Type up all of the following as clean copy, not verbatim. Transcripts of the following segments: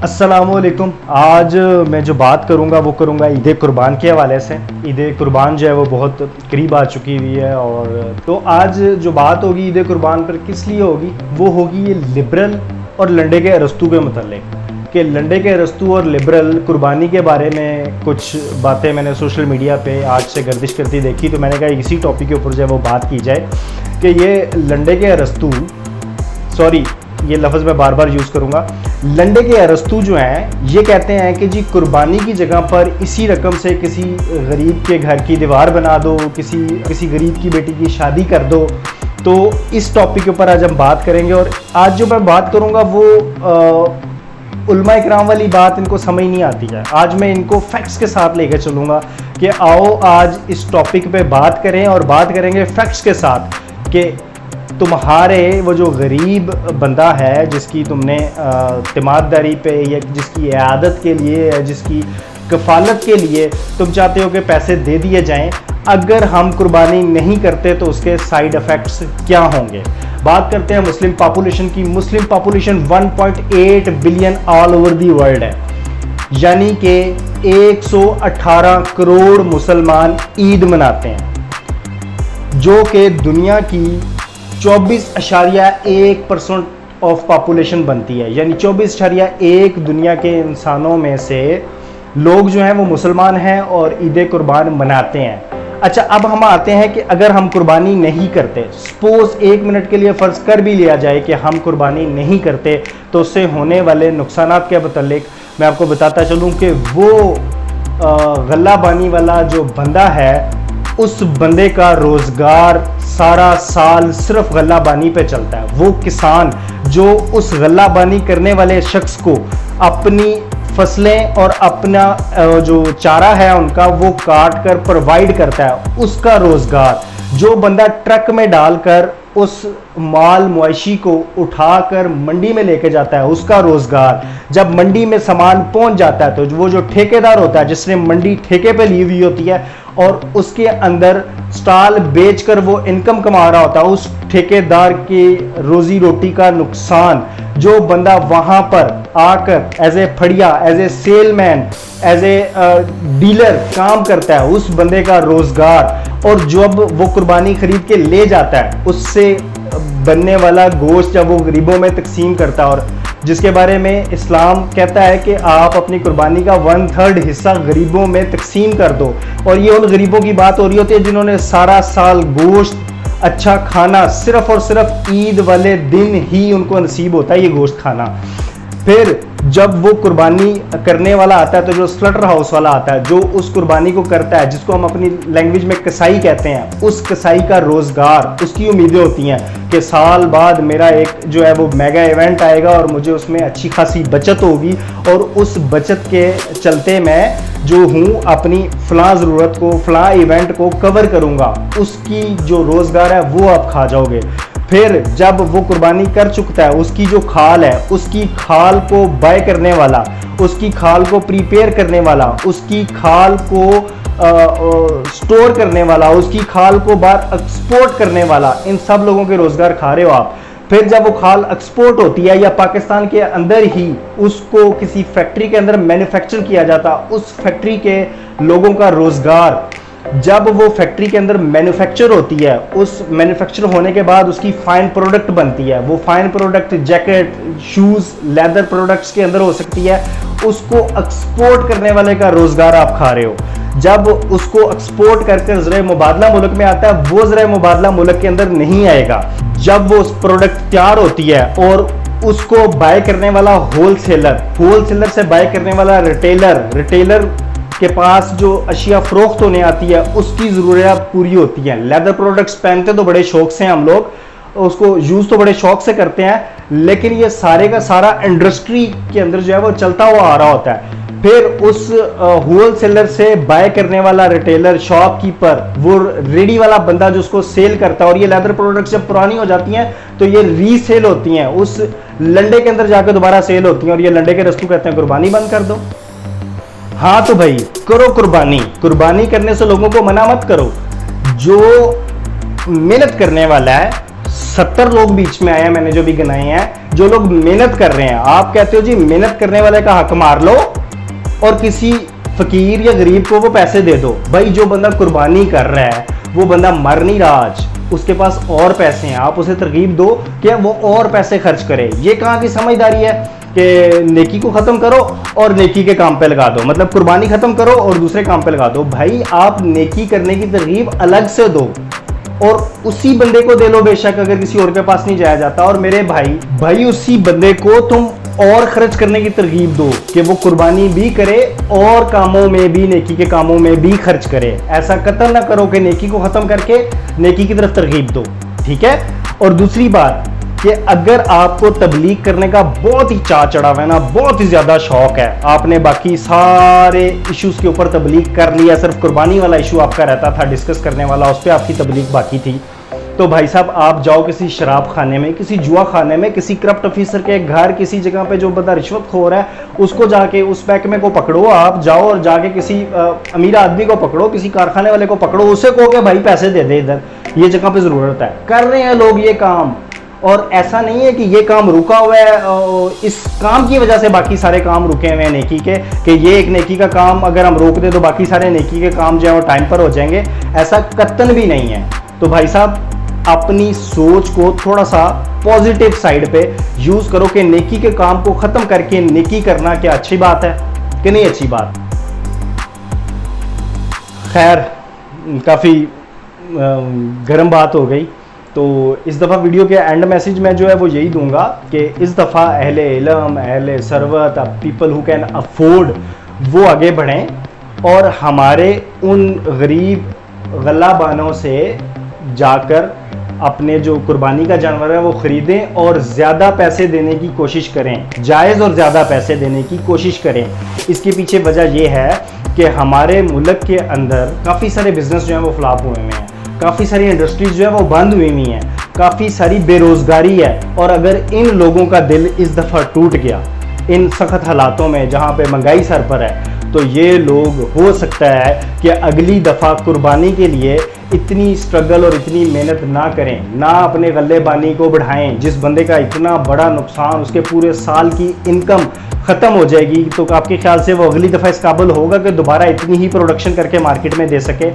अस्सलामुअलैकुम। आज मैं जो बात करूंगा वो करूंगा ईद कुर्बान के हवाले से। ईद कुर्बान जो है वो बहुत करीब आ चुकी हुई है, और तो आज जो बात होगी ईद कुर्बान पर किस लिए होगी, वो होगी ये लिबरल और लंडे के अरस्तू के मतलब कि लंडे के अरस्तू और लिबरल कुर्बानी के बारे में कुछ बातें मैंने सोशल मीडिया पे आज से गर्दिश करती देखी, तो मैंने कहा इसी टॉपिक के ऊपर जो है वो बात की जाए कि ये लंडे के अरस्तू, सॉरी ये लफ्ज़ मैं बार बार यूज़ करूँगा, लंडे के अरस्तू जो हैं ये कहते हैं कि जी कुर्बानी की जगह पर इसी रकम से किसी गरीब के घर की दीवार बना दो, किसी गरीब की बेटी की शादी कर दो। तो इस टॉपिक के ऊपर आज हम बात करेंगे, और आज जो मैं बात करूँगा वो उलमा इकराम वाली बात इनको समझ नहीं आती है। आज मैं इनको फैक्ट्स के साथ लेकर चलूँगा कि आओ आज इस टॉपिक पे बात करें, और बात करेंगे फैक्ट्स के साथ कि तुम्हारे वो जो गरीब बंदा है जिसकी तुमने तिमारदारी पे या जिसकी इयादत के लिए या जिसकी कफालत के लिए तुम चाहते हो कि पैसे दे दिए जाएं, अगर हम कुर्बानी नहीं करते तो उसके साइड इफ़ेक्ट्स क्या होंगे। बात करते हैं मुस्लिम पॉपुलेशन की। Muslim population 1.8 billion all over the world है, यानी कि 118 करोड़ मुसलमान ईद मनाते हैं, जो कि दुनिया की 24.1% ऑफ पॉपुलेशन बनती है। यानी 24.1 दुनिया के इंसानों में से लोग जो हैं वो मुसलमान हैं और ईद कुर्बान मनाते हैं। अच्छा, अब हम आते हैं कि अगर हम कुर्बानी नहीं करते, सपोज एक मिनट के लिए फ़र्ज़ कर भी लिया जाए कि हम कुर्बानी नहीं करते, तो उससे होने वाले नुकसानात के मुतालिक मैं आपको बताता चलूँ कि वो गल्ला बानी वाला जो बंदा है, उस बंदे का रोज़गार सारा साल सिर्फ गल्ला बानी पे चलता है। वो किसान जो उस गल्ला बानी करने वाले शख्स को अपनी फसलें और अपना जो चारा है उनका वो काट कर प्रोवाइड करता है, उसका रोज़गार। जो बंदा ट्रक में डालकर उस माल मुआशी को उठाकर मंडी में लेके जाता है, उसका रोज़गार। जब मंडी में सामान पहुंच जाता है तो वो जो ठेकेदार होता है जिसने मंडी ठेके पे ली हुई होती है और उसके अंदर स्टॉल बेचकर वो इनकम कमा रहा होता है, उस ठेकेदार की रोजी रोटी का नुकसान जो बंदा वहां पर आकर एज ए फड़िया, as a salesman, as a dealer काम करता है, उस बंदे का रोजगार। और जब वो कुर्बानी खरीद के ले जाता है, उससे बनने वाला गोश्त जब वो गरीबों में तकसीम करता है, और जिसके बारे में इस्लाम कहता है कि आप अपनी कुर्बानी का 1/3 हिस्सा गरीबों में तकसीम कर दो। और ये उन गरीबों की बात हो रही होती है जिन्होंने सारा साल गोश्त, अच्छा खाना सिर्फ और सिर्फ ईद वाले दिन ही उनको नसीब होता है ये गोश्त खाना। फिर जब वो कुर्बानी करने वाला आता है तो जो स्लटर हाउस वाला आता है जो उस कुर्बानी को करता है, जिसको हम अपनी लैंग्वेज में कसाई कहते हैं, उस कसाई का रोज़गार, उसकी उम्मीदें होती हैं कि साल बाद मेरा एक जो है वो मेगा इवेंट आएगा और मुझे उसमें अच्छी खासी बचत होगी, और उस बचत के चलते मैं जो हूँ अपनी फ़लाँ ज़रूरत को, फ़लाँ इवेंट को कवर करूँगा। उसकी जो रोज़गार है वो आप खा जाओगे। फिर जब वो कुर्बानी कर चुकता है, उसकी जो खाल है, उसकी खाल को बाय करने वाला, उसकी खाल को प्रिपेयर करने वाला, उसकी खाल को स्टोर करने वाला, उसकी खाल को बाहर एक्सपोर्ट करने वाला, इन सब लोगों के रोज़गार खा रहे हो आप। फिर जब वो खाल एक्सपोर्ट होती है या पाकिस्तान के अंदर ही उसको किसी फैक्ट्री के अंदर मैन्युफैक्चर किया जाता, उस फैक्ट्री के लोगों का रोज़गार। जब वो फैक्ट्री के अंदर मैन्युफैक्चर होती है, उस मैन्युफैक्चर होने के बाद उसकी फाइन प्रोडक्ट बनती है, वो fine product jacket, shoes, leather products के अंदर हो सकती है, उसको एक्सपोर्ट करने वाले का रोज़गार आप खा रहे हो। जब उसको एक्सपोर्ट करके ज़राए मुबादला मुल्क में आता है, वो ज़राए मुबादला मुल्क के अंदर नहीं आएगा। जब वो उस प्रोडक्ट तैयार होती है और उसको बाय करने वाला होलसेलर से बाय करने वाला रिटेलर के पास जो अशिया फ़रोख्त होने आती है उसकी ज़रूरियात पूरी होती हैं। लेदर प्रोडक्ट्स पहनते तो बड़े शौक से हम लोग, उसको यूज़ तो बड़े शौक से करते हैं, लेकिन ये सारे का सारा इंडस्ट्री के अंदर जो है वो चलता हुआ आ रहा होता है। फिर उस होलसेलर से बाय करने वाला रिटेलर, शॉपकीपर, वो रेडी वाला बंदा जो उसको सेल करता है, और ये लेदर प्रोडक्ट्स जब पुरानी हो जाती हैं तो ये रीसेल होती हैं, उस लंडे के अंदर जाकर दोबारा सेल होती हैं, और ये लंडे के रस्तू कहते हैं कुर्बानी बंद कर दो। हाँ तो भाई करो कुर्बानी करने से लोगों को मना मत करो। जो मेहनत करने वाला है 70 लोग बीच में आए हैं, मैंने जो भी गिनाए हैं, जो लोग मेहनत कर रहे हैं। आप कहते हो जी मेहनत करने वाले का हक मार लो और किसी फकीर या गरीब को वो पैसे दे दो। भाई जो बंदा कुर्बानी कर रहा है वो बंदा मर नहीं रहा आज, उसके पास और पैसे हैं, आप उसे तरगीब दो कि वो और पैसे खर्च करे। ये कहाँ की समझदारी है कि नेकी को ख़त्म करो और नेकी के काम पे लगा दो, मतलब कुर्बानी ख़त्म करो और दूसरे काम पे लगा दो। भाई आप नेकी करने की तरगीब अलग से दो और उसी बंदे को दे लो बेशक, अगर किसी और के पास नहीं जाया जाता। और मेरे भाई उसी बंदे को तुम और खर्च करने की तरगीब दो कि वो कुर्बानी भी करे और कामों में भी, नेकी के कामों में भी खर्च करे। ऐसा कतई ना करो कि नेकी को ख़त्म करके नेकी की तरफ तरगीब दो, ठीक है। और दूसरी बात कि अगर आपको तबलीग करने का बहुत ही चाह चढ़ा हुआ है ना, बहुत ही ज़्यादा शौक है, आपने बाकी सारे इश्यूज़ के ऊपर तबलीग कर लिया, सिर्फ कुर्बानी वाला इशू आपका रहता था डिस्कस करने वाला, उस पर आपकी तबलीग बाकी थी, तो भाई साहब आप जाओ किसी शराब खाने में, किसी जुआ खाने में, किसी करप्ट ऑफिसर के घर, किसी जगह पे जो बंदा रिश्वत खो रहा है उसको जाके, उस महकमे को पकड़ो। आप जाओ और जाके किसी अमीर आदमी को पकड़ो, किसी कारखाने वाले को पकड़ो, उसे कहो कि भाई पैसे दे दे, इधर ये जगह पे ज़रूरत है। कर रहे हैं लोग ये काम, और ऐसा नहीं है कि ये काम रुका हुआ है, इस काम की वजह से बाकी सारे काम रुके हुए हैं नेकी के, कि ये एक नेकी का काम अगर हम रोक दें तो बाकी सारे नेकी के काम जो है वो टाइम पर हो जाएंगे, ऐसा कतई भी नहीं है। तो भाई साहब अपनी सोच को थोड़ा सा पॉजिटिव साइड पे यूज करो कि नेकी के काम को खत्म करके नेकी करना क्या अच्छी बात है कि नहीं अच्छी बात। खैर काफ़ी गर्म बात हो गई, तो इस दफ़ा वीडियो के एंड मैसेज में जो है वो यही दूंगा कि इस दफ़ा अहले इल्म, अहले Sarwat, people who can afford वो आगे बढ़ें और हमारे उन गरीब गल्लाबानों से जाकर अपने जो कुर्बानी का जानवर है वो ख़रीदें और ज़्यादा पैसे देने की कोशिश करें, जायज़ और ज़्यादा पैसे देने की कोशिश करें। इसके पीछे वजह यह है कि हमारे मुल्क के अंदर काफ़ी सारे बिज़नेस जो हैं वो फ्लॉप हुए हैं, काफ़ी सारी इंडस्ट्रीज़ जो है वो बंद हुई हुई हैं, काफ़ी सारी बेरोज़गारी है। और अगर इन लोगों का दिल इस दफ़ा टूट गया इन सख्त हालातों में जहाँ पे महंगाई सर पर है, तो ये लोग हो सकता है कि अगली दफ़ा कुर्बानी के लिए इतनी स्ट्रगल और इतनी मेहनत ना करें, ना अपने गल्लेबानी को बढ़ाएं। जिस बंदे का इतना बड़ा नुकसान, उसके पूरे साल की इनकम ख़त्म हो जाएगी, तो आपके ख्याल से वो अगली दफ़ा इस काबिल होगा कि दोबारा इतनी ही प्रोडक्शन करके मार्केट में दे सके?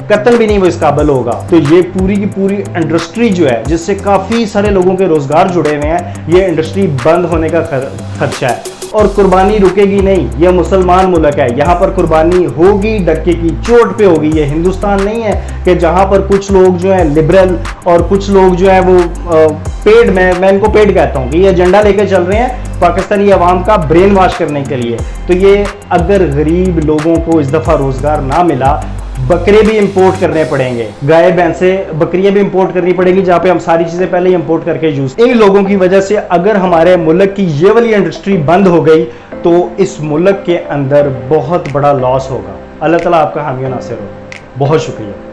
कतई भी नहीं वो इस काबिल होगा। तो ये पूरी की पूरी इंडस्ट्री जो है जिससे काफ़ी सारे लोगों के रोज़गार जुड़े हुए हैं, ये इंडस्ट्री बंद होने का खदशा है। और कुर्बानी रुकेगी नहीं, यह मुसलमान मुल्क है, यहाँ पर कुर्बानी होगी, डक्के की चोट पे होगी। ये हिंदुस्तान नहीं है कि जहाँ पर कुछ लोग जो है लिबरल और कुछ लोग जो है वो पेड, मैं इनको पेड कहता हूँ, कि ये एजेंडा लेके चल रहे हैं पाकिस्तानी अवाम का ब्रेन वॉश करने के लिए। तो ये अगर गरीब लोगों को इस दफ़ा रोज़गार ना मिला, बकरे भी इंपोर्ट करने पड़ेंगे, गाय भैंसे बकरियां भी इंपोर्ट करनी पड़ेगी, जहाँ पे हम सारी चीज़ें पहले ही इंपोर्ट करके यूज़। इन लोगों की वजह से अगर हमारे मुल्क की ये वाली इंडस्ट्री बंद हो गई तो इस मुल्क के अंदर बहुत बड़ा लॉस होगा। अल्लाह ताला आपका हामी नासिर हो। बहुत शुक्रिया।